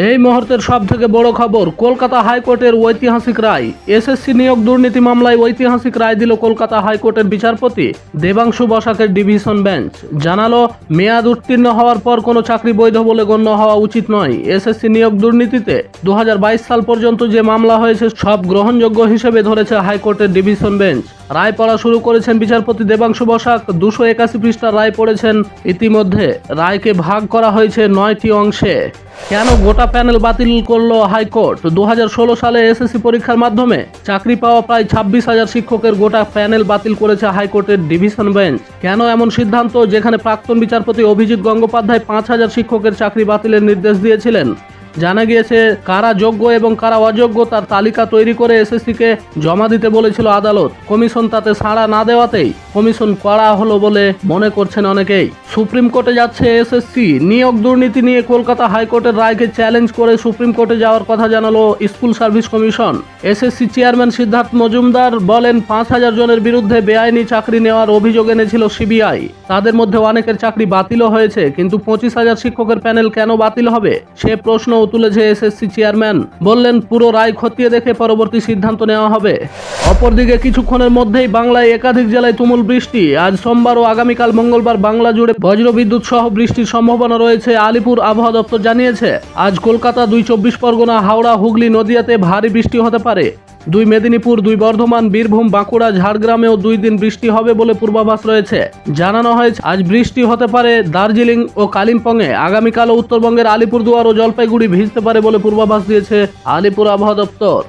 এই মুহূর্তের সবথেকে বড় খবর, কলকাতা হাইকোর্টের ঐতিহাসিক রায়। এসএসসি নিয়োগ দুর্নীতি মামলায় ঐতিহাসিক রায় দিল কলকাতা হাইকোর্টের বিচারপতি দেবাংশু বসাকের ডিভিশন বেঞ্চ। জানালো, মেয়াদ উত্তীর্ণ হওয়ার পর কোনো চাকরি বৈধ বলে গণ্য হওয়া উচিত নয়। এসএসসি নিয়োগ দুর্নীতিতে 2022 সাল পর্যন্ত যে মামলা হয়েছে সব গ্রহণযোগ্য হিসেবে ধরেছে হাইকোর্টের ডিভিশন বেঞ্চ। রায় পড়া শুরু করেছেন বিচারপতি দেবাংশু বসাক। 281 পৃষ্ঠার রায় পড়েছেন ইতিমধ্যে। রায়কে ভাগ করা হয়েছে 9টি অংশে। কেন গোটা প্যানেল বাতিল করল হাইকোর্ট? 2016 সালে এসএসসি পরীক্ষার মাধ্যমে চাকরি পাওয়া প্রায় 26,000 শিক্ষকের গোটা প্যানেল বাতিল করেছে হাইকোর্টের ডিভিশন বেঞ্চ। কেন এমন সিদ্ধান্ত, যেখানে প্রাক্তন বিচারপতি অভিজিৎ গঙ্গোপাধ্যায় 5,000 শিক্ষকের চাকরি বাতিলের নির্দেশ দিয়েছিলেন? জানা গিয়েছে, কারা যোগ্য এবং কারা অযোগ্য তার তালিকা তৈরি করে এসএসসিকে জমা দিতে বলেছিল আদালত। কমিশন তাতে সাড়া না দেওয়াতেই কমিশন করা হলো বলে মনে করছেন অনেকেই। সুপ্রিম কোর্টে যাচ্ছে এসএসসি। নিয়োগ দুর্নীতি নিয়ে কলকাতা হাইকোর্টের রায়কে চ্যালেঞ্জ করে সুপ্রিম কোর্টে যাওয়ার কথা জানালো school service commission. SSC chairman Siddhartha Majumdar বলেন, 5,000 জনের বিরুদ্ধে বেআইনি চাকরি নেওয়ার অভিযোগ এনেছিল সিবিআই। তাদের মধ্যে অনেকের চাকরি বাতিলও হয়েছে, কিন্তু 25,000 শিক্ষকের প্যানেল কেন বাতিল হবে সে প্রশ্ন তুলেছে এসএসসি চেয়ারম্যান। বললেন, পুরো রায় খতিয়ে দেখে পরবর্তী সিদ্ধান্ত নেওয়া হবে। অপরদিকে কিছুক্ষণের মধ্যেই বাংলায় একাধিক জেলায় তুমুল বৃষ্টি। আজ সোমবার ও আগামীকাল মঙ্গলবার বাংলা জুড়ে বজ্রবিদ্যুৎ সহ বৃষ্টির সম্ভাবনা রয়েছে, আলিপুর আবহাওয়া দপ্তর জানিয়েছে। আজ কলকাতা, 2 চব্বিশ পরগনা, হাওড়া, হুগলি, নদিয়াতে ভারী বৃষ্টি হতে পারে। 2 মেদিনীপুর, 2 বর্ধমান, বীরভূম, বাঁকুড়া, ঝাড়গ্রামেও 2 দিন বৃষ্টি হবে বলে পূর্বাভাস রয়েছে। জানানো হয়েছে, আজ বৃষ্টি হতে পারে দার্জিলিং ও কালিম্পংয়ে। আগামীকালও উত্তরবঙ্গের আলিপুরদুয়ার ও জলপাইগুড়ি ভিজতে পারে বলে পূর্বাভাস দিয়েছে আলিপুর আবহাওয়া দপ্তর।